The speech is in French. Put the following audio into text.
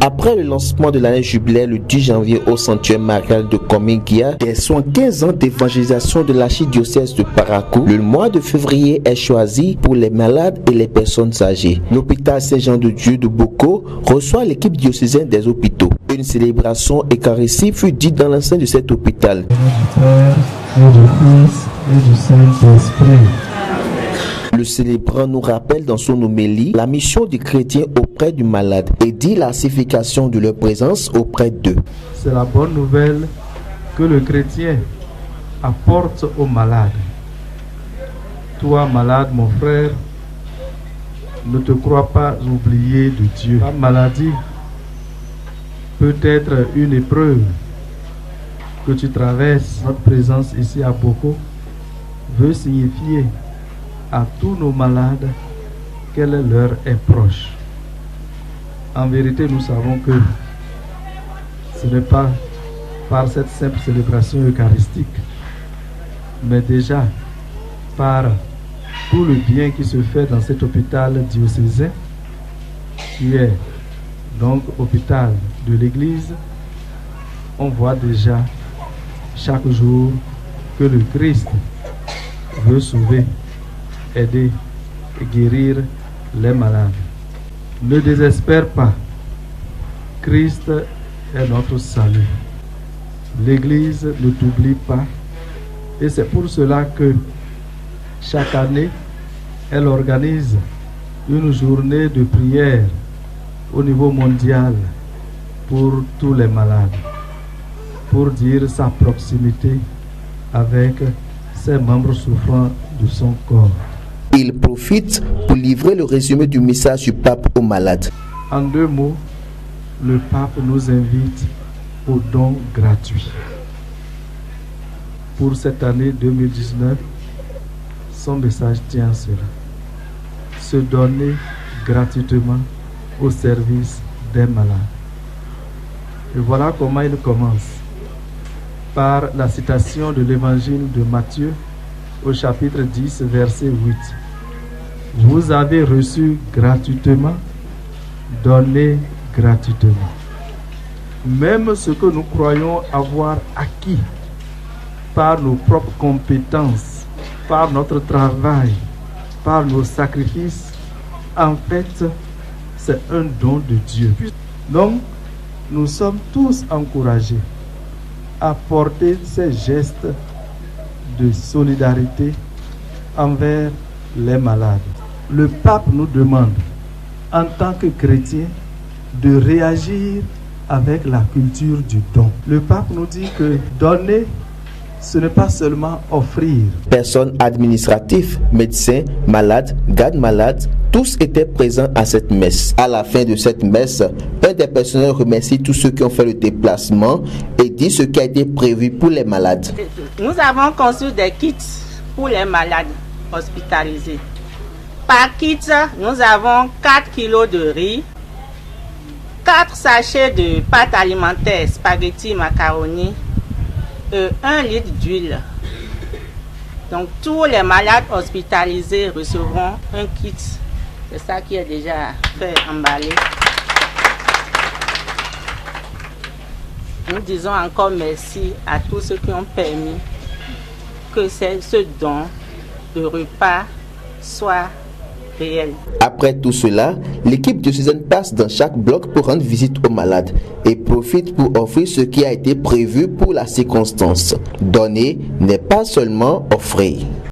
Après le lancement de l'année jubilaire le 10 janvier au sanctuaire marial de Komingia, des 75 ans d'évangélisation de l'archidiocèse de Parakou, le mois de février est choisi pour les malades et les personnes âgées. L'hôpital Saint-Jean-de-Dieu de Boko reçoit l'équipe diocésaine des hôpitaux. Une célébration eucharistique fut dite dans l'enceinte de cet hôpital. Du Père et du Fils et du Saint-Esprit. Le célébrant nous rappelle dans son homélie la mission du chrétien auprès du malade et dit la signification de leur présence auprès d'eux. C'est la bonne nouvelle que le chrétien apporte aux malades. Toi, malade, mon frère, ne te crois pas oublié de Dieu. La maladie peut être une épreuve que tu traverses. Notre présence ici à Boko veut signifier à tous nos malades quelle l'heure est proche. En vérité, nous savons que ce n'est pas par cette simple célébration eucharistique, mais déjà par tout le bien qui se fait dans cet hôpital diocésain, qui est donc hôpital de l'Église. On voit déjà chaque jour que le Christ veut sauver, aider et guérir les malades. Ne désespère pas, Christ est notre salut. L'Église ne t'oublie pas et c'est pour cela que chaque année, elle organise une journée de prière au niveau mondial pour tous les malades, pour dire sa proximité avec ses membres souffrant de son corps. Il profite pour livrer le résumé du message du pape aux malades. En 2 mots, le pape nous invite au don gratuit. Pour cette année 2019, son message tient à cela. Se donner gratuitement au service des malades. Et voilà comment il commence. Par la citation de l'évangile de Matthieu au chapitre 10, verset 8. Vous avez reçu gratuitement, donnez gratuitement. Même ce que nous croyons avoir acquis par nos propres compétences, par notre travail, par nos sacrifices, en fait, c'est un don de Dieu. Donc, nous sommes tous encouragés à porter ces gestes de solidarité envers les malades. Le pape nous demande, en tant que chrétiens, de réagir avec la culture du don. Le pape nous dit que donner, ce n'est pas seulement offrir. Personnes administratives, médecins, malades, gardes malades, tous étaient présents à cette messe. À la fin de cette messe, un des personnels remercie tous ceux qui ont fait le déplacement et dit ce qui a été prévu pour les malades. Nous avons conçu des kits pour les malades hospitalisés. Par kit, nous avons 4 kilos de riz, 4 sachets de pâte alimentaire, spaghetti, macaroni, et 1 litre d'huile. Donc tous les malades hospitalisés recevront un kit. C'est ça qui est déjà fait, emballé. Nous disons encore merci à tous ceux qui ont permis que ce don de repas soit réel. Après tout cela, l'équipe diocésaine passe dans chaque bloc pour rendre visite aux malades et profite pour offrir ce qui a été prévu pour la circonstance. Donner n'est pas seulement offrir.